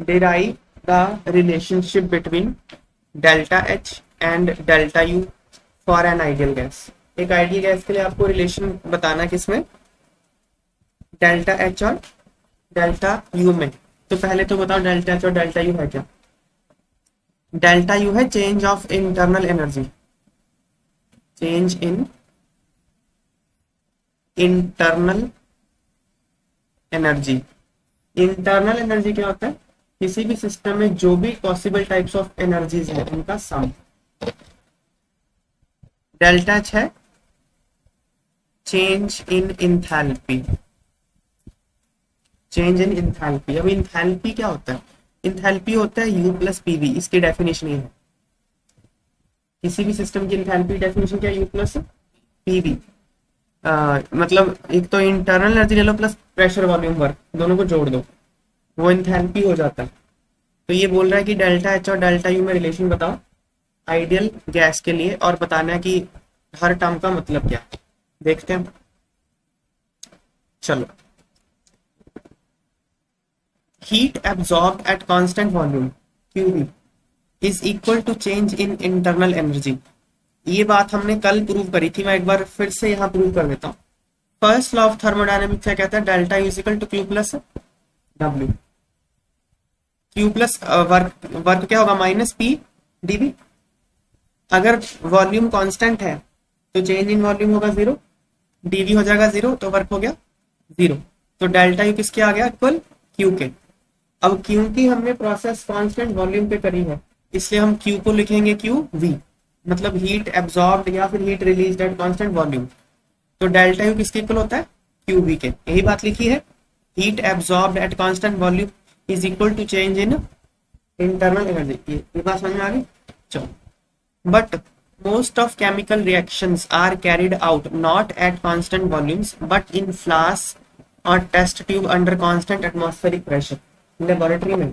derive the relationship between delta H and delta U for an ideal gas. एक ideal gas के लिए आपको relation बताना किसमें, डेल्टा H और डेल्टा U में. तो पहले तो बताओ डेल्टा H और डेल्टा U है क्या. डेल्टा U है change of internal energy, change in internal energy. Internal energy क्या होता है, किसी भी सिस्टम में जो भी पॉसिबल टाइप्स ऑफ एनर्जीज है उनका सम. डेल्टा एच है change in enthalpy, change in enthalpy. अब इंथैल्पी क्या होता है, इंथैल्पी होता है U प्लस पी वी. इसकी डेफिनेशन ये है, किसी भी सिस्टम की इंथैल्पी डेफिनेशन क्या है, U प्लस पी वी. मतलब एक तो इंटरनल एनर्जी ले लो प्लस प्रेशर वॉल्यूम वर्क, दोनों को जोड़ दो, वो इंथैल्पी हो जाता है. तो ये बोल रहा है कि डेल्टा एच और डेल्टा यू में रिलेशन बताओ आइडियल गैस के लिए, और बताना है कि हर टर्म का मतलब क्या. देखते हैं, चलो. Heat absorb at constant volume QV is equal to change in internal energy. ये बात हमने कल प्रूव करी थी, मैं एक बार फिर से यहाँ प्रूव कर देता हूँ. फर्स्ट लॉ ऑफ थर्मोडायनेमिक्स क्या कहता है, delta U equal to Q plus W. Q plus work क्या होगा, माइनस पी डीवी. अगर वॉल्यूम कांस्टेंट है तो चेंज इन वॉल्यूम होगा जीरो, डीवी हो जाएगा जीरो, तो वर्क हो गया जीरो. तो डेल्टा यू किसके आ गया, इक्वल क्यू के. अब क्योंकि हमने प्रोसेस कांस्टेंट वॉल्यूम पे करी है, इसलिए हम क्यू को लिखेंगे क्यू वी, मतलब हीट एब्जॉर्ब्ड या फिर heat released at constant volume. तो डेल्टा यू किसके इक्वल होता है, क्यू वी के. यही बात लिखी है, heat absorbed at constant volume is equal to change in internal energy. ये बात समझ में आ गई. चलो. But most of chemical reactions are carried out not at constant volumes but in flask or test tube under constant atmospheric pressure. Laboratory में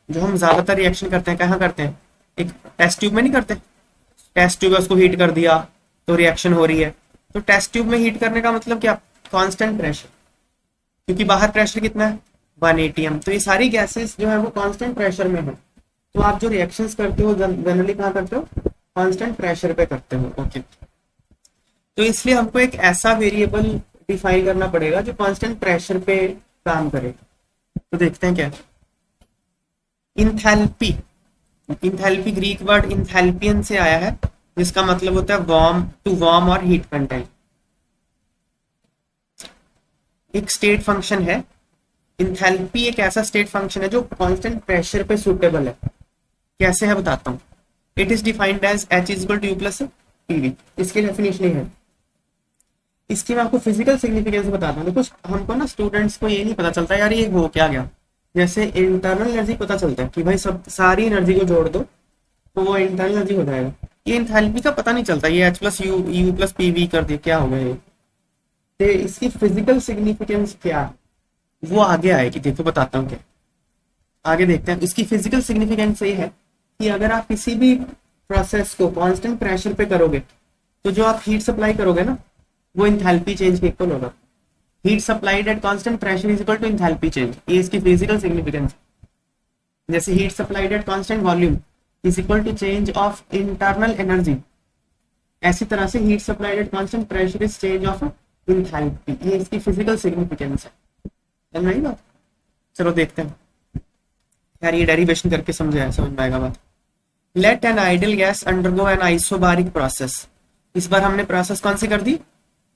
जो हम ज्यादातर रिएक्शन करते हैं कहाँ करते हैं, एक टेस्ट ट्यूब में नहीं करते. टेस्ट ट्यूब है, उसको हीट कर दिया तो रिएक्शन हो रही है. तो टेस्ट ट्यूब में हीट करने का मतलब क्या, कांस्टेंट प्रेशर, क्योंकि बाहर प्रेशर कितना है 1 atm. तो ये सारी गैसेस जो है वो कांस्टेंट प्रेशर में है. तो आप जो रिएक्शंस करते हो जनरली कहाँ करते हो, कांस्टेंट प्रेशर पे करते हो. ओके. तो इसलिए हमको एक ऐसा वेरिएबल डिफाइन करना पड़ेगा जो कांस्टेंट प्रेशर पे काम करे. तो देखते हैं क्या. इंथैल्पी, इंथैल्पी ग्रीक वर्ड इंथैल्पियन से आया है, जिसका मतलब होता है वार्म, टू वार्म और हीट कंटेंट. एक स्टेट फंक्शन है इंथैल्पी, एक ऐसा स्टेट फंक्शन है जो कांस्टेंट प्रेशर पे सूटेबल है. कैसे है बताता हूं. It is defined as H is equal to U plus PV. इसकी डेफिनेशन है. इसकी मैं आपको फिजिकल सिग्निफिकेंस बताता हूँ. देखो हमको ना स्टूडेंट्स को ये नहीं पता चलता यार ये हो क्या गया. जैसे इंटरनल एनर्जी पता चलता है कि भाई सब सारी एनर्जी को जोड़ दो तो वो इंटरनल एनर्जी हो जाएगा. ये इंथैल्पी का पता नहीं चलता, ये H plus U plus PV कर दिया, क्या हो गया ये. तो इसकी फिजिकल सिग्निफिकेंस क्या वो आगे आएगी. देखो बताता हूँ क्या, आगे देखते हैं. इसकी फिजिकल सिग्निफिकेंस ये है कि अगर आप किसी भी प्रोसेस को कांस्टेंट प्रेशर पे करोगे तो जो आप हीट सप्लाई करोगे ना वो इंथैल्पी चेंज के इक्वल होगा. Heat supplied at constant pressure is equal to enthalpy change. ये इसकी फिजिकल सिग्निफिकेंस. जैसे heat supplied at constant volume is equal to change of internal energy, ऐसी तरह से heat supplied at constant pressure is change of enthalpy. ये इसकी physical significance है. समझ में आई बात. चलो देखते हैं यार, ये डेरिवेशन करके समझ में आएगा बात. Let an ideal gas undergo an isobaric process. इस बार हमने प्रोसेस कौन सी कर दी,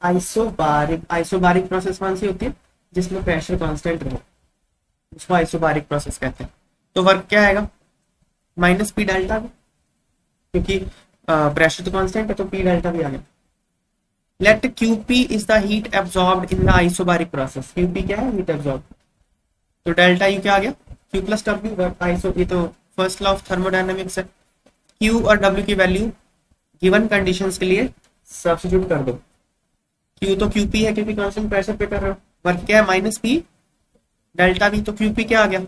आइसोबारिक. आइसोबारिक प्रोसेस कौन सी होती है, जिसमें प्रेशर कांस्टेंट रहे, उसको आइसोबारिक प्रोसेस कहते हैं. तो वर्क क्या आएगा, माइनस पी डेल्टा, क्योंकि प्रेशर तो कांस्टेंट है तो पी डेल्टा भी आ गया. Let Q P is the heat absorbed in the isobaric process. Q P क्या है, हीट एब्जॉर्ब. तो डेल्टा यू क्या आ गया, Q plus W work iso. ये तो फर्स्ट लॉ ऑफ थर्मोडायनेमिक्स है. क्यू और डब्ल्यू की वैल्यू गिवन कंडीशंस के लिए सब्स्टिट्यूट कर दो. क्यू तो क्यूपी है क्योंकि कांस्टेंट प्रेशर पे कर रहे हो. वर्क क्या है, माइनस पी डेल्टा वी. तो क्यूपी क्या आ गया,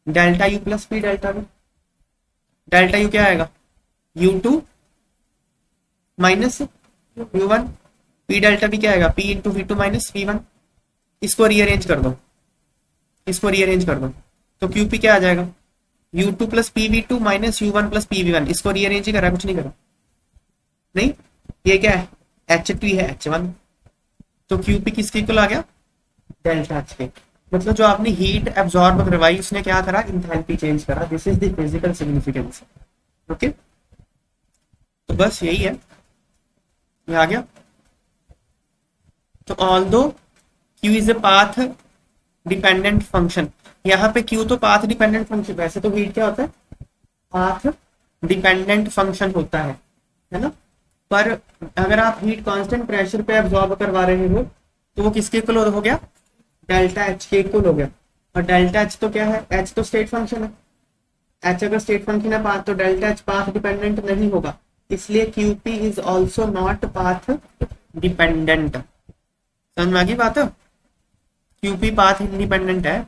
delta U plus P delta V. Delta U क्या आएगा, U two minus U one. P delta V क्या आएगा, P into V two minus V one. इसको रीअरेंज कर दो, इसको रीअरेंज कर दो. तो क्यूपी क्या आ जाएगा, U2 plus PV2 minus U1 plus PV1। इसको रीअरेंज ही करा, कुछ नहीं करा, नहीं, ये क्या है, H2 है H1। तो क्यूपी किसके इक्वल आ गया, डेल्टा एच के। मतलब जो आपने हीट एब्जॉर्ब करवाई उसने क्या करा, इंथैल्पी चेंज करा। This is the physical significance. Okay, तो बस यही है, ये आ गया। तो although Q is a path dependent function, यहाँ पे क्यू तो पाथ डिपेंडेंट फंक्शन, वैसे तो हीट क्या होता है, पाथ डिपेंडेंट फंक्शन होता है ना। पर अगर आप हीट कांस्टेंट प्रेशर पे एब्जॉर्ब करवा रहे हो तो वो किसके इक्वल हो गया, डेल्टा एच के इक्वल हो गया। और डेल्टा एच तो क्या है, एच तो स्टेट फंक्शन है, एच अगर स्टेट फंक्शन है पाथ, तो डेल्टा एच पाथ डिपेंडेंट नहीं होगा, इसलिए Q P is also not path dependent. समझ में आ गई बात, क्यूपी पाथ इंडिपेंडेंट है।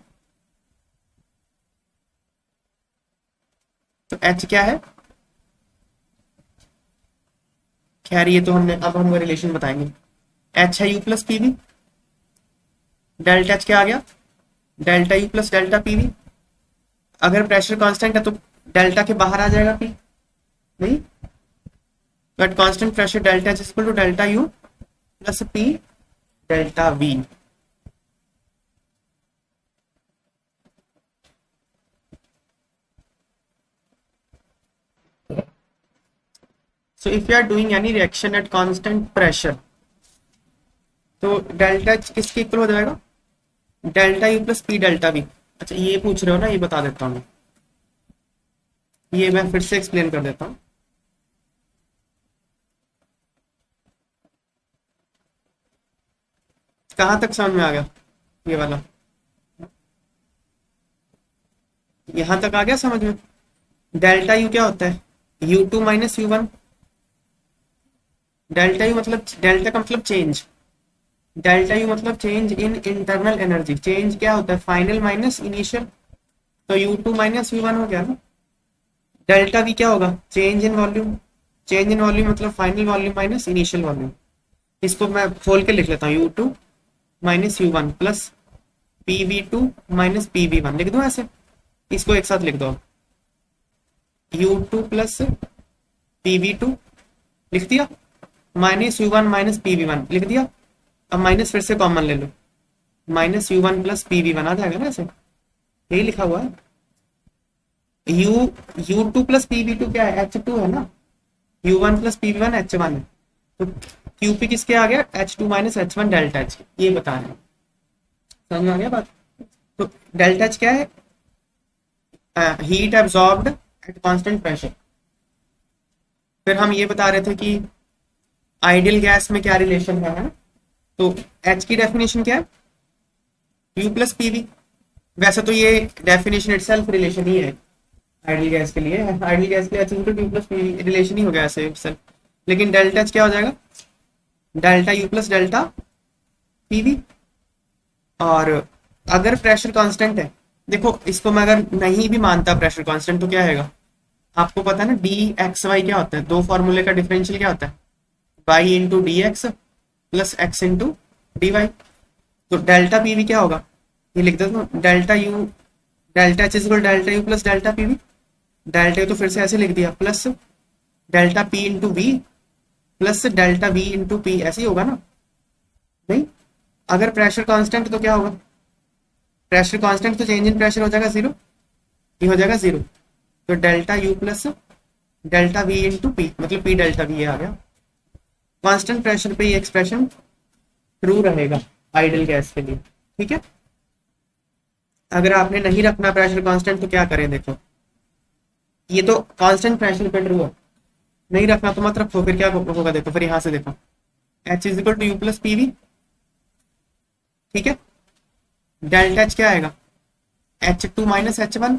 तो एच क्या है, खैर ये तो हमने, अब हम रिलेशन बताएंगे। एच है U plus PV, delta H क्या आ गया, delta U plus delta PV. अगर प्रेशर कांस्टेंट है तो डेल्टा के बाहर आ जाएगा पी, नहीं, but constant pressure delta H equal to delta U plus P delta V. So if you are doing any reaction at constant pressure, तो delta H किसके इक्वल हो जाएगा, delta U plus P delta we. अच्छा ये पूछ रहे हो ना, ये बता देता हूँ, ये मैं फिर से एक्सप्लेन कर देता हूँ। कहां तक समझ में आ गया ये वाला, यहां तक आ गया समझ में। डेल्टा यू क्या होता है, U2 minus U1। Delta U मतलब, डेल्टा का मतलब चेंज, डेल्टा यू मतलब change in internal energy. Change क्या होता है, फाइनल माइनस इनिशियल, तो U2 माइनस U1 हो गया ना। डेल्टा वी क्या होगा, change in volume. Change in volume मतलब final volume minus initial volume. इसको मैं खोल के लिख लेता हूँ, U2 minus U1 plus PV2 minus PV1 लिख दो ऐसे, इसको एक साथ लिख दो। U2 प्लस PV2 लिख दिया, माइनस U1 माइनस PV1 लिख दिया। अब माइनस फिर से कॉमन ले लो, माइनस U1 प्लस PV1 आ जाएगा ना, ऐसे यही लिखा हुआ है। U2 प्लस PV2 क्या है, H2 है ना, U1 प्लस PV1 H1 है। तो QP किसके आ गया, H2 minus H1 delta H, ये बता रहे हैं। समझ में आ गया बात। तो डेल्टा एच क्या है, heat absorbed at constant pressure. फिर हम ये बता रहे थे कि आइडियल गैस में क्या रिलेशन है ना। तो एच की डेफिनेशन क्या है, यू प्लस पीवी। वैसे तो ये डेफिनेशन इटसेल्फ रिलेशन ही है आइडियल गैस के लिए, आइडियल गैस के लिए H into U plus PV relation ही हो गया ऐसे इटसेल्फ। लेकिन डेल्टा एच क्या हो जाएगा, delta U plus delta PV. और अगर प्रेशर कांस्टेंट है, देखो इसको मैं अगर नहीं भी मानता प्रेशर कांस्टेंट तो क्या है, आपको पता है ना डी एक्स वाई क्या होता है, दो फॉर्मूले का डिफरेंशियल क्या होता है, Y into D X plus X into D Y. तो डेल्टा पीवी क्या होगा, ये लिख देता हूँ, delta U, delta H is equal delta U plus delta PV. Delta U तो फिर से ऐसे लिख दिया, plus delta P into V plus delta V into P, ऐसे ही होगा ना। नहीं, अगर प्रेशर कांस्टेंट तो क्या होगा, प्रेशर कांस्टेंट तो चेंज इन प्रेशर हो जाएगा जीरो, ये हो जाएगा जीरो। तो delta U plus delta V into P, मतलब पी डेल्टा वी आ गया। कांस्टेंट प्रेशर पे ये एक्सप्रेशन ट्रू रहेगा आइडियल गैस के लिए, ठीक है। अगर आपने नहीं रखना प्रेशर कांस्टेंट तो क्या करें, देखो ये तो कांस्टेंट प्रेशर पे ट्रू है, नहीं रखना तो मत रखो, फिर क्या होगा देखो, फिर यहां से देखो H is equal to U plus PV, ठीक है। डेल्टा एच क्या आएगा, H2 माइनस H1,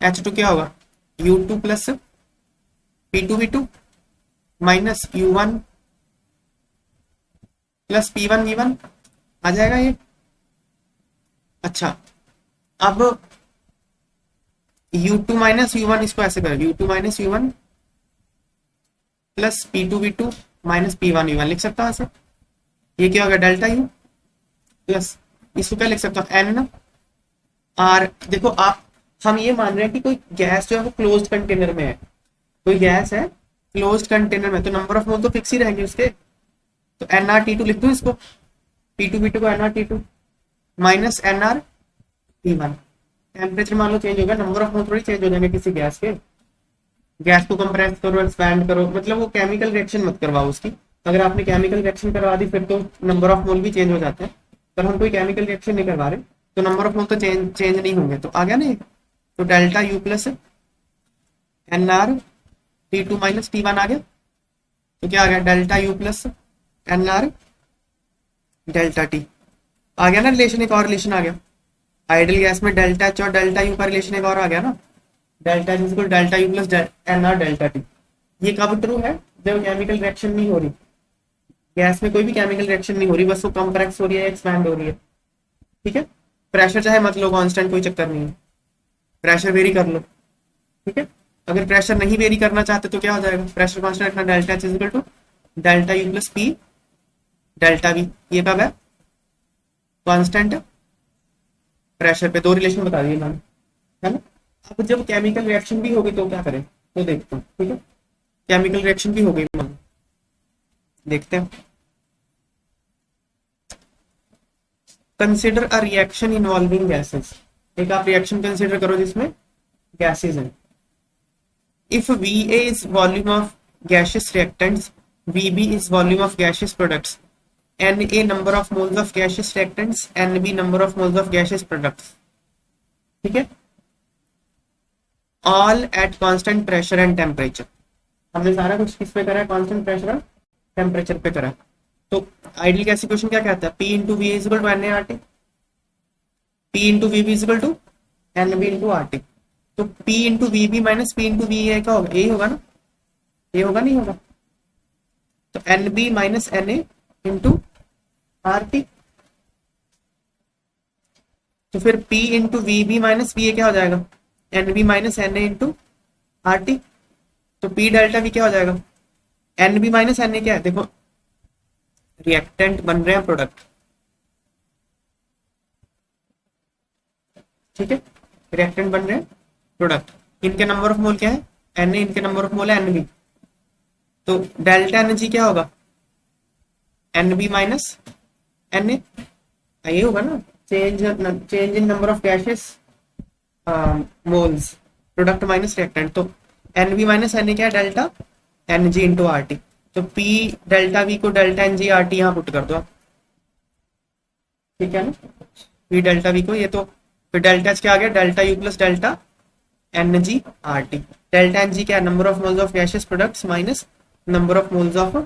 H2 क्या होगा, U2 plus P2 V2 minus U1 plus P1 V1 आ जाएगा ये। अच्छा अब U2 माइनस U1, इसको ऐसे करो, U2 minus U1 plus P2 V2 minus P1 V1 लिख सकता हूं ऐसे। ये क्या होगा, डेल्टा यू प्लस, इसको क्या लिख सकता हूँ, एन आर देखो आप, हम ये मान रहे हैं कि कोई गैस जो है वो क्लोज्ड कंटेनर में है, कोई गैस है क्लोज्ड कंटेनर में, तो नंबर ऑफ मोल तो फिक्स ही रहेंगे उसके। तो NR T2 लिख दूं इसको, P2V2 को NR T2 minus NR T1। Temperature मान लो चेंज होगा, नंबर ऑफ मोल थोड़ी चेंज हो जाएंगे किसी गैस के। गैस को कंप्रेस करो, एक्सपैंड करो, मतलब वो केमिकल रिएक्शन मत करवाओ उसकी। अगर आपने केमिकल रिएक्शन करवा दी फिर तो नंबर ऑफ मोल भी चेंज हो जाते हैं, पर हम कोई केमिकल रिएक्शन नहीं करवा रहे, तो नंबर ऑफ मोल तो चेंज नहीं होंगे। तो आ गया ना, तो delta U plus NR T2 minus T1 आ गया। तो क्या आ गया, delta U plus NR delta T. आ गया ना रिलेशन, एक और रिलेशन आ गया। आइडियल गैस में डेल्टा एच और डेल्टा यू का रिलेशन एक और आ गया ना, delta H equal delta U plus NR delta T. ये कब ट्रू है, जब केमिकल रिएक्शन नहीं हो रही, गैस में कोई भी केमिकल रिएक्शन नहीं हो रही, बस वो कंप्रेस हो रही है, एक्सपैंड हो रही है। ठीक है, प्रेशर चाहे मत लो कांस्टेंट, कोई चक्कर नहीं है, प्रेशर वेरी कर लो। ठीक है, अगर प्रेशर नहीं वेरी करना चाहते तो क्या हो जाएगा, प्रेशर कांस्टेंट रखना, delta H equal to delta U plus P delta V. ये कब है, कांस्टेंट प्रेशर पे। दो रिलेशन बता दिए मैंने, है ना। अब जब केमिकल रिएक्शन भी होगी तो क्या करें, तो देखते हैं। ठीक है, केमिकल रिएक्शन भी हो गई, मान देखते हैं। Consider a reaction involving gases. एक आप रिएक्शन कंसिडर करो जिसमें गैसेस हैं। If VA is volume of gaseous reactants, VB is volume of gaseous products, NA number of moles of gaseous reactants, NB number of moles of gaseous products। ठीक है, all at constant pressure and temperature. हमने सारा कुछ किस पे करा है, constant pressure और टेम्परेचर पे करा है। तो आइडियल गैस इक्वेशन क्या कहता है, P into V is equal to NaRT, P into V is equal to NB into RT। तो P into V minus P into V का होगा, यही होगा ना, ये होगा नहीं होगा। तो NB minus NA into RT। तो फिर P into V minus V क्या हो जाएगा, NB minus NA into RT। तो P डेल्टा V क्या हो जाएगा, NB माइनस NA क्या है, देखो रिएक्टेंट बन रहे हैं प्रोडक्ट। ठीक है, रिएक्टेंट बन रहे हैं प्रोडक्ट, इनके नंबर ऑफ मोल क्या है Na, इनके नंबर ऑफ मोल है NB। तो डेल्टा एनर्जी क्या होगा, NB माइनस NA, ये होगा ना, change in number of gases moles, product minus reactant. तो NB माइनस NA क्या है, डेल्टा NG इंटू RT। तो P डेल्टा V को डेल्टा NG RT यहाँ पुट कर दो आप। ठीक है ना, P डेल्टा V को, ये तो फिर डेल्टा H क्या आ गया, delta U plus delta NG RT। Delta NG क्या है, number of moles of gaseous products minus number of moles of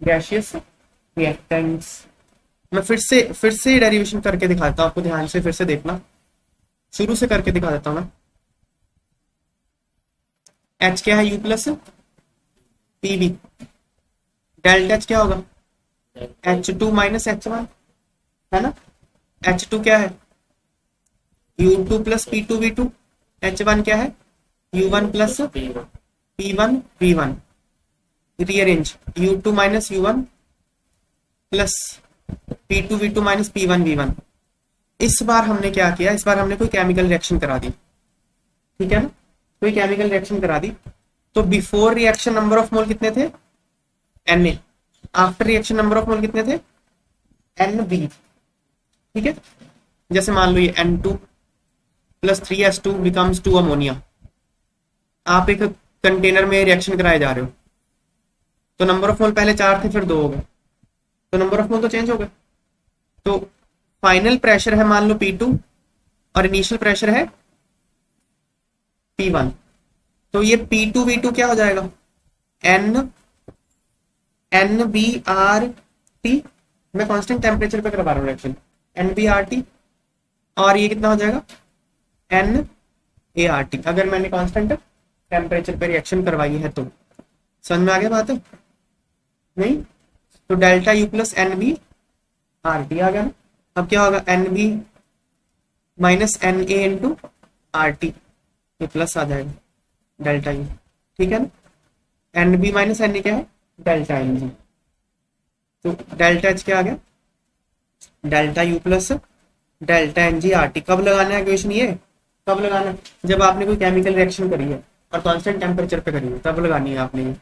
gaseous reactants. मैं फिर से डेरिवेशन करके दिखाता हूँ आपको, ध्यान से फिर से देखना, शुरू से करके दिखा देता हूँ मैं। H क्या है, U plus PV, delta H क्या होगा, H2 माइनस H1, है ना। H2 क्या है, U2 प्लस P2V2, H1 क्या है, U1 plus P1 V1। Rearrange, U2 minus U1 plus P2V2 minus P1 V1। इस बार हमने क्या किया, इस बार हमने कोई केमिकल रिएक्शन करा दी। ठीक है ना, कोई केमिकल रिएक्शन करा दी। तो बिफोर रिएक्शन नंबर ऑफ मोल कितने थे, Na, after reaction number of मोल कितने थे, NB। ठीक है, जैसे मान लो ये N2 plus 3H2 becomes 2 ammonia. आप एक कंटेनर में रिएक्शन कराए जा रहे हो, तो नंबर ऑफ मोल पहले 4 थे फिर 2 हो गए, तो नंबर ऑफ मोल तो चेंज हो गए। तो फाइनल प्रेशर है मान लो P2 और इनिशियल प्रेशर है P1। तो ये P2V2 क्या हो जाएगा, NBRT। मैं कांस्टेंट टेम्परेचर पे करवा रहा हूँ रिएक्शन, NBRT। और ये कितना हो जाएगा, NART, अगर मैंने कांस्टेंट टेम्परेचर पे रिएक्शन करवाई है तो। समझ में आ गया बात है, नहीं। तो डेल्टा U प्लस NBRT आ गया ना। अब क्या होगा, NB minus NA into RT, ये प्लस आ जाएगा डेल्टा U। ठीक है ना, NB माइनस NA क्या है, डेल्टा NG। तो डेल्टा H क्या आ गया, delta U plus delta N G R T. कब लगाना है इक्वेशन ये, कब लगाना है, जब आपने कोई केमिकल रिएक्शन करी है और कांस्टेंट टेम्परेचर पे करी है तब लगानी है आपने ये।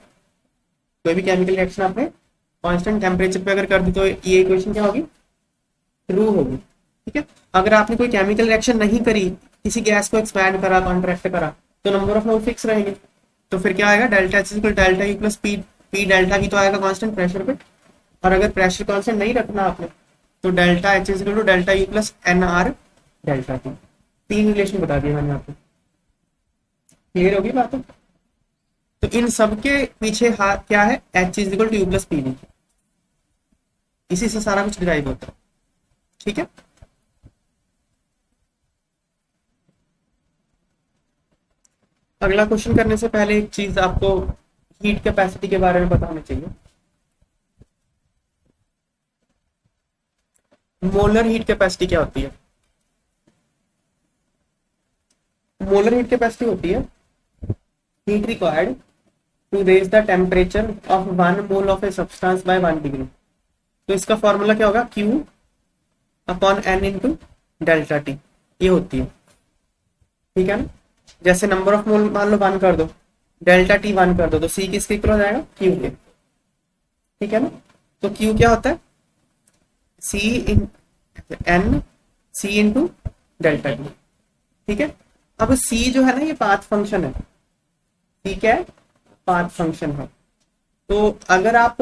कोई भी केमिकल रिएक्शन आपने कांस्टेंट टेम्परेचर पे अगर कर दी तो ये इक्वेशन क्या होगी, ट्रू होगी। ठीक है, अगर आपने कोई केमिकल रिएक्शन नहीं करी, किसी गैस को एक्सपैंड करा, कॉन्ट्रैक्ट करा, तो नंबर ऑफ मोल फिक्स रहेंगे। तो फिर क्या आएगा, delta H equal delta U plus P, P delta भी तो आएगा कांस्टेंट प्रेशर पे। और अगर प्रेशर कांस्टेंट नहीं रखना आपने तो delta H equal to delta U plus N R delta T. तीन रिलेशन बता दिए मैंने आपको, क्लियर होगी बात। तो इन सब के पीछे हाथ क्या है, H is equal to U plus P V, इसी से सारा कुछ डिराइव होता है। ठीक है, अगला क्वेश्चन करने से पहले एक चीज आपको हीट कैपेसिटी के बारे में पता होना चाहिए। मोलर हीट कैपेसिटी क्या होती है, मोलर हीट कैपेसिटी होती है heat required to raise the temperature of 1 mole of a substance by 1 degree. तो इसका फॉर्मूला क्या होगा, Q upon N into delta T, ये होती है। ठीक है ना, जैसे नंबर ऑफ मोल मान लो 1 कर दो, डेल्टा टी 1 कर दो, तो C किसके इक्वल हो जाएगा, Q के। ठीक है ना, तो Q क्या होता है, C इन N C into delta T. ठीक है, अब C जो है ना ये पाथ फंक्शन है, C क्या है, पाथ फंक्शन है। तो अगर आप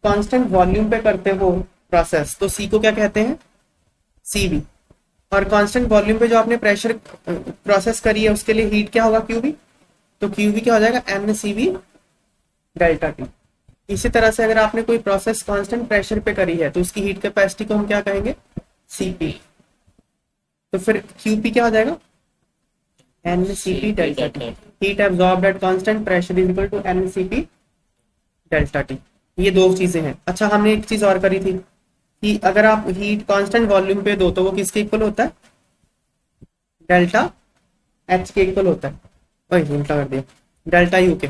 कांस्टेंट वॉल्यूम पे करते हो प्रोसेस तो C को क्या कहते हैं, CV। और कांस्टेंट वॉल्यूम पे जो आपने प्रेशर प्रोसेस करी है उसके लिए हीट क्या होगा, QV। तो QV क्या हो जाएगा, NCV डेल्टा टी। इसी तरह से अगर आपने कोई प्रोसेस कांस्टेंट प्रेशर पे करी है तो उसकी हीट कैपेसिटी को हम क्या कहेंगे, CP। तो फिर QP क्या हो जाएगा, NCP delta T. Heat absorbed at constant pressure is equal to NCP delta T. ये दो चीजें हैं। अच्छा, हमने एक चीज और करी थी कि अगर आप हीट कांस्टेंट वॉल्यूम पे दो तो वो किसके इक्वल होता है, डेल्टा एच के इक्वल होता है। वही उल्टा कर दिया, डेल्टा यू के।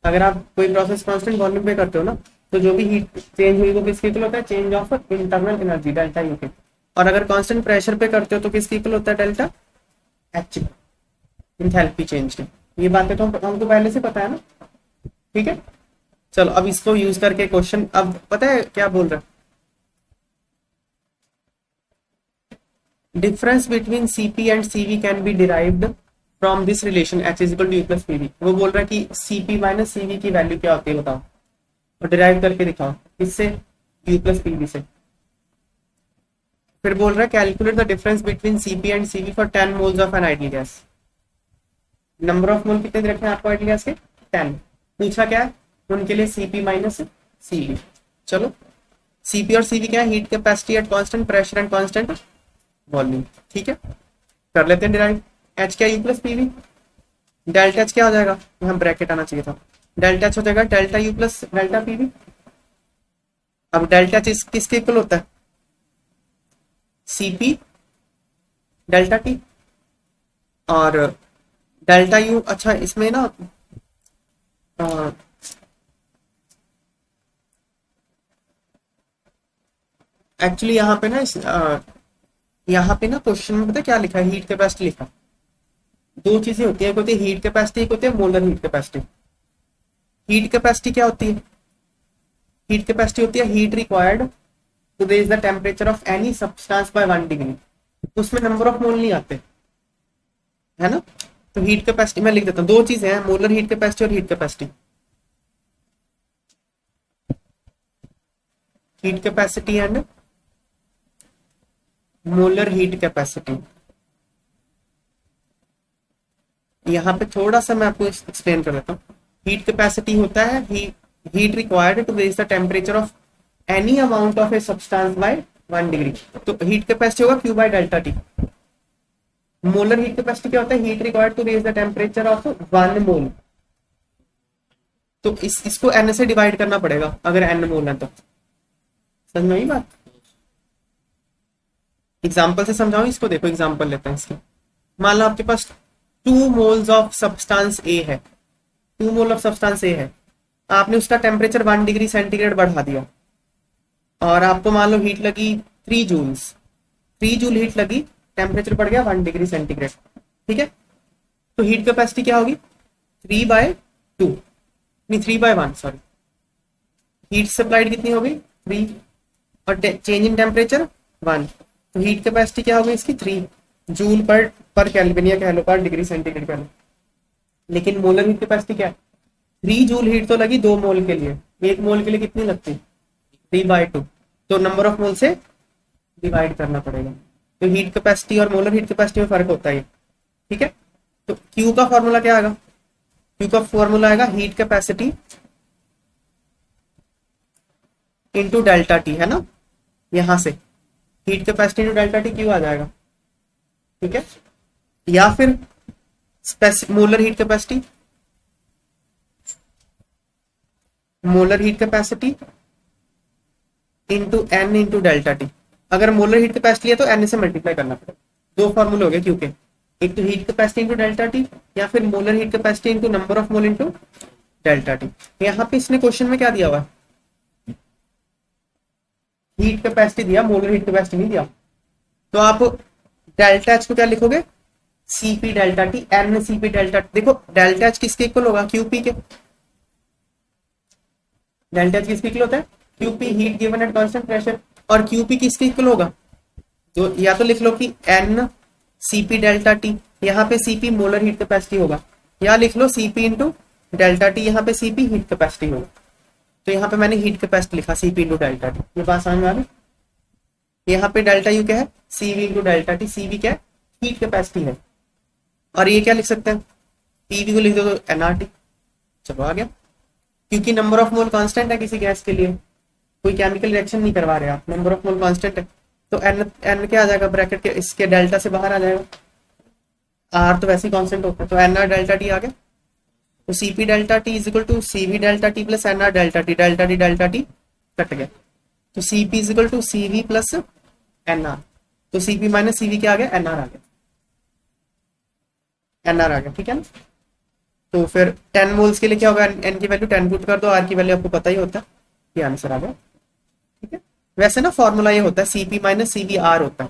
अगर आप कोई प्रोसेस कांस्टेंट वॉल्यूम पे करते हो ना तो जो भी हीट चेंज हुई वो किसके इक्वल होता है, change of internal energy delta U के। और अगर कांस्टेंट प्रेशर पे करते हो तो किसके इक्वल होता है, डेल्टा एच, इंथैल्पी चेंज के। ये बातें तो हमको पहले से पता है ना। ठीक है, चलो अब इसको यूज करके क्वेश्चन, अब पता है क्या बोल रहा है, difference between Cp and Cv can be derived from this relation H is equal to U plus PV. वो बोल रहा है कि Cp माइनस Cv की वैल्यू क्या होती है बताओ, और डिराइव करके दिखाओ, किससे, U प्लस पीवी से। फिर बोल रहा है calculate the difference between Cp and Cv for 10 moles of N ideal gas. Number of मोल कितने रखे हैं आपको आइडियल गैस के, 10। पूछा क्या है, उनके लिए Cp माइनस Cv। चलो, Cp और Cv क्या है, heat capacity eight constant pressure and constant volume. ठीक है, कर लेते हैं डिराइव। H क्या, U plus PV, delta H क्या हो जाएगा, यहाँ ब्रैकेट आना चाहिए था, डेल्टा H हो जाएगा delta U plus delta PV. अब डेल्टा H किसके इक्वल होता है, Cp डेल्टा T। और डेल्टा U, अच्छा इसमें ना एक्चुअली यहाँ पे ना यहाँ पे ना क्वेश्चन में पता है क्या लिखा है, हीट कैपेसिटी लिखा। दो चीजें होती है, एक होती है हीट कैपेसिटी, एक होती है molar heat capacity. Heat capacity क्या होती है, हीट कैपेसिटी होती है heat required to raise the temperature of any substance by 1 degree. उसमें नंबर ऑफ मोल नहीं आते है ना। तो हीट कैपेसिटी मैं लिख देता हूँ, दो चीजें हैं, मोलर हीट कैपेसिटी और heat capacity. Heat capacity and molar heat capacity. यहाँ पे थोड़ा सा मैं आपको एक्सप्लेन कर देता हूँ। हीट कैपेसिटी होता है heat required to raise the temperature of any amount of a substance by 1 degree. तो हीट कैपेसिटी होगा Q by delta T. Molar heat capacity क्या होता है, heat required to raise the temperature of 1 mole. तो इसको N से divide करना पड़ेगा अगर N मोल है तो। समझ में आई बात, एग्जाम्पल से समझाऊं इसको। देखो एग्जाम्पल लेते हैं इसके। मान लो आपके पास 2 मोल्स ऑफ सब्सटेंस ए है, 2 मोल ऑफ सब्सटेंस ए है, आपने उसका टेम्परेचर 1 डिग्री सेंटीग्रेड बढ़ा दिया और आपको मान लो हीट लगी 3 जूल्स। 3 जूल हीट लगी, टेम्परेचर बढ़ गया 1 डिग्री सेंटीग्रेड। ठीक है, तो हीट कैपेसिटी क्या होगी 3/2, नहीं 3/1 सॉरी, हीट सप्लाइड कितनी होगी 3 और चेंज इन टेम्परेचर 1, तो हीट कैपेसिटी क्या होगी इसकी 3 जूल पर केल्विन या कह लो पर डिग्री सेंटीग्रेड कह लो। लेकिन मोलर हीट कैपेसिटी क्या है 3 जूल हीट तो लगी 2 मोल के लिए, 1 मोल के लिए कितनी लगती 3/2, तो नंबर ऑफ मोल से डिवाइड करना पड़ेगा। तो हीट कैपेसिटी और मोलर हीट कैपेसिटी में फर्क होता है। ठीक है, तो Q का फॉर्मूला क्या आएगा, Q का फॉर्मूला आएगा heat capacity into delta T, है ना, यहां से heat capacity into delta T Q आ जाएगा। ठीक है, या फिर molar heat capacity, molar heat capacity into N into delta T. अगर मोलर हीट कैपेसिटी है तो एन से मल्टीप्लाई करना पड़ेगा, दो फॉर्मूले हो गए क्योंकि एक तो heat capacity into delta T या फिर molar heat capacity into number of mole into delta T. यहाँ पे इसने क्वेश्चन में क्या दिया हुआ है हीट कैपेसिटी दिया, मोलर हीट कैपेसिटी नहीं दिया, तो आप डेल्टा एच को क्या लिखोगे CP delta T, N CP delta. देखो डेल्टा एच किसके इक्वल होगा क्यूपी के, डेल्टा एच किसके इक्वल होता है QP, heat given at constant pressure, और क्यूपी किसके इक्वल होगा, तो या तो लिख लो कि एन सीपी डेल्टा टी, यहाँ पे सीपी मोलर हीट कैपेसिटी होगा, या लिख लो सीपी इंटू डेल्टा टी, यहाँ पे सीपी हीट कैपेसिटी होगा। तो यहाँ पे मैंने हीट कैपेसिटी लिखा सीपी इंटू डेल्टा टी, ये बात समझ में आ गई। यहाँ पे डेल्टा यू क्या है CV into delta T, CV क्या है हीट कैपेसिटी है, और ये क्या लिख सकते हैं पीवी को लिख दो तो एनआरटी, चलो आ गया। क्योंकि नंबर ऑफ मोल कांस्टेंट है किसी गैस के लिए, कोई केमिकल रिएक्शन नहीं करवा रहे आप, नंबर ऑफ मोल कांस्टेंट है, तो एन एन क्या आ जाएगा ब्रैकेट के, इसके डेल्टा से बाहर आ जाएगा, आर तो वैसे ही कांस्टेंट होता है, तो एन आर डेल्टा टी आ गया। तो CP delta T is equal to CV delta T plus N R delta T, delta T cut गया, तो CP is equal to CV plus N R, तो सीपी माइनस सीवी क्या आ गया NR आ गया, एनआर आ गया। ठीक है ना, तो फिर 10 मोल्स के लिए क्या होगा एन की वैल्यू 10 पुट कर दो, आर की वैल्यू आपको पता ही होता है, ये आंसर आ गया। ठीक है, वैसे ना फॉर्मूला ये होता है सीपी माइनस सीवी आर होता है,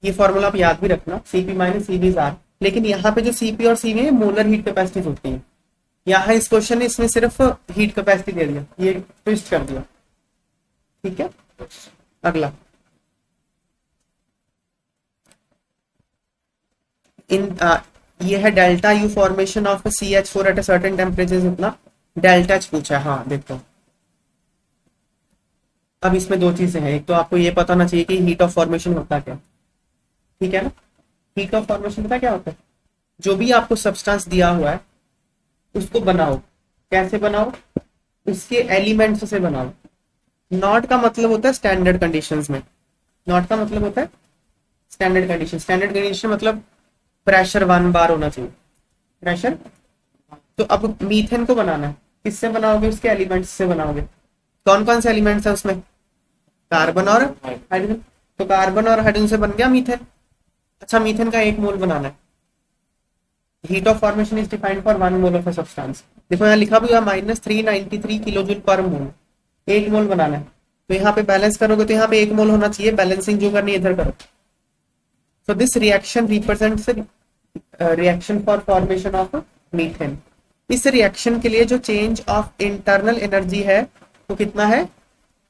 ये फॉर्मूला आप याद भी रखना सीपी माइनस सीवी आर, लेकिन यहाँ पे जो सीपी और सीवी है मोलर हीट कैपेसिटी होती है, यहाँ इस क्वेश्चन ने इसमें सिर्फ हीट कैपेसिटी दे दिया, ये ट्विस्ट कर दिया। ठीक है, अगला ये है delta you formation of CH4 at a certain temperature, इतना डेल्टा एच पूछा है। हाँ देखो अब इसमें दो चीजें हैं, एक तो आपको ये पता होना चाहिए कि हीट ऑफ फॉर्मेशन होता क्या, ठीक है ना, हीट ऑफ फॉर्मेशन पता क्या होता है, जो भी आपको सब्सटेंस दिया हुआ है उसको बनाओ, कैसे बनाओ उसके एलिमेंट्स से बनाओ। नॉट का मतलब होता है स्टैंडर्ड कंडीशंस में, नॉट का मतलब होता है स्टैंडर्ड कंडीशन, स्टैंडर्ड कंडीशन मतलब प्रेशर 1 बार होना चाहिए, प्रेशर। तो अब मीथेन को बनाना है, किससे बनाओगे उसके एलिमेंट्स से बनाओगे, कौन कौन से एलिमेंट्स है उसमें कार्बन और हाइड्रोजन, तो कार्बन और हाइड्रोजन से बन गया मीथेन। अच्छा मीथेन का 1 मोल बनाना है, heat of formation is defined for 1 mole of a substance, देखो यहाँ लिखा भी हुआ -393 किलो जूल पर मोल, 1 मोल बनाना है, तो यहाँ पे बैलेंस करोगे तो यहाँ पे 1 मोल होना चाहिए, बैलेंसिंग जो करनी है इधर करो। So this reaction represents reaction for formation of methane। इस रिएक्शन के लिए जो चेंज ऑफ इंटरनल एनर्जी है वो कितना है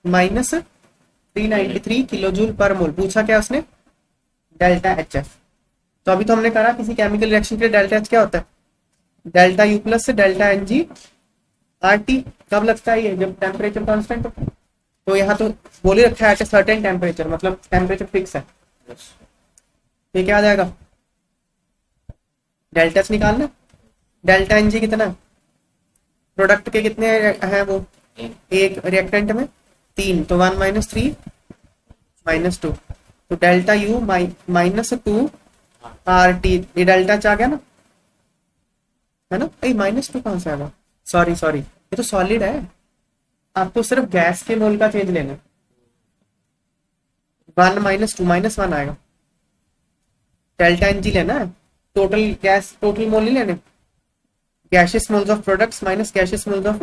-393 किलो जूल पर मोल, पूछा क्या उसने डेल्टा एच एफ। तो अभी तो हमने कहा किसी केमिकल रिएक्शन के लिए डेल्टा एच क्या होता है delta U plus delta N G R T, कब लगता है ये जब टेम्परेचर कांस्टेंट हो, तो यहाँ तो बोल ही रखा है एट सर्टेन टेम्परेचर, मतलब टेम्परेचर फिक्स है, ये क्या आ जाएगा डेल्टा एच निकालना, डेल्टा एन जी कितना है, प्रोडक्ट के कितने हैं वो एक रिएक्टेंट में 3, तो 1 - 3 - 2, तो डेल्टा यू -2 आर टी, ये डेल्टा एच आ गया ना, है ना, -2 कहां से आएगा, सॉरी ये तो सॉलिड है, आपको सिर्फ गैस के मोल का चेंज लेना, 1 - 2 -1 आएगा, डेल्टा एन जी लेना है, टोटल गैस टोटल मोल नहीं लेने, gaseous moles of products minus gaseous moles of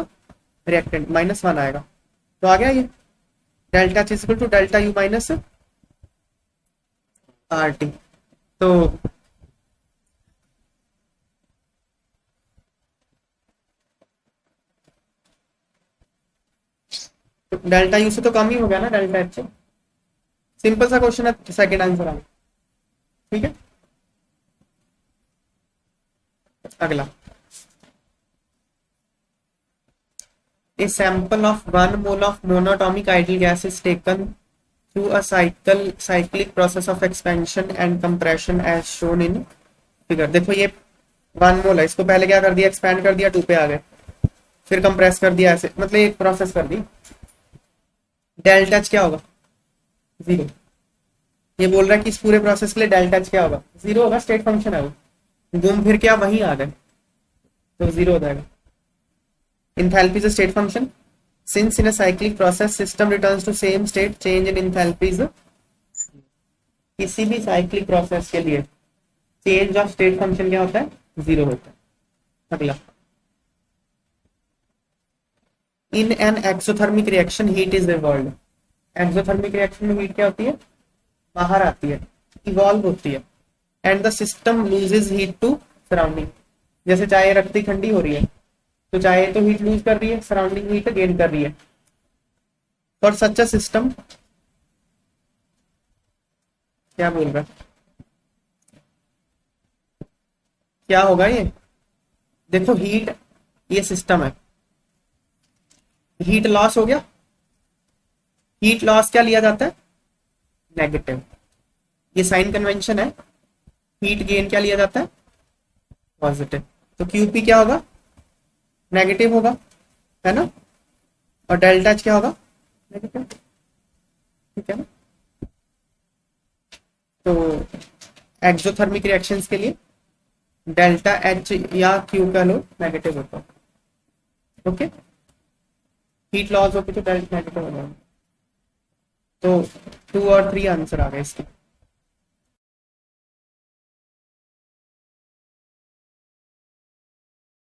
reactant -1 आएगा, तो आ गया ये delta H equal to delta U minus R T. तो डेल्टा यू से तो कम ही हो गया ना डेल्टा एच से। सिंपल सा क्वेश्चन है, सेकंड आंसर आ, ठीक है। अगला, a sample of 1 mole of monatomic ideal gas is taken through a cyclic process of expansion and compression as shown in figure। देखो ये 1 मोल है, इसको पहले क्या कर दिया, एक्सपैंड कर दिया, 2 पे आ गए, फिर कंप्रेस कर दिया, ऐसे मतलब एक प्रोसेस कर दी। डेल्टा एच क्या होगा, 0। ये बोल रहा है कि इस पूरे प्रोसेस के लिए डेल्टा एच क्या होगा, 0 होगा, स्टेट फंक्शन है वो, घूम फिर के आप वहीं आ गए तो 0 हो जाएगा। Enthalpy is a state function. Since in a cyclic process system returns to same state, change in enthalpy is किसी भी cyclic process के लिए change of state function क्या होता है, 0 होता है। अगला, in an exothermic reaction heat is evolved। exothermic reaction में heat क्या होती है, बाहर आती है, evolve होती है, and the system loses heat to surrounding। जैसे चाय रखती ठंडी हो रही है तो चाहे तो हीट लूज कर रही है, सराउंडिंग हीट गेन कर रही है। फॉर सच अ सिस्टम क्या बोल रहा है, क्या होगा ये, देखो हीट, ये सिस्टम है, हीट लॉस हो गया, हीट लॉस क्या लिया जाता है, नेगेटिव, ये साइन कन्वेंशन है। हीट गेन क्या लिया जाता है, पॉजिटिव। तो क्यूपी क्या होगा, नेगेटिव होगा, है ना, और डेल्टा एच क्या होगा, नेगेटिव, ठीक है ना। तो एक्सोथर्मिक रिएक्शंस के लिए डेल्टा एच या क्यू का लो नेगेटिव होता है, ओके। हीट लॉस होगी तो डेल्टा नेगेटिव हो जाएगा। तो 2 और 3 आंसर आ गए इसके।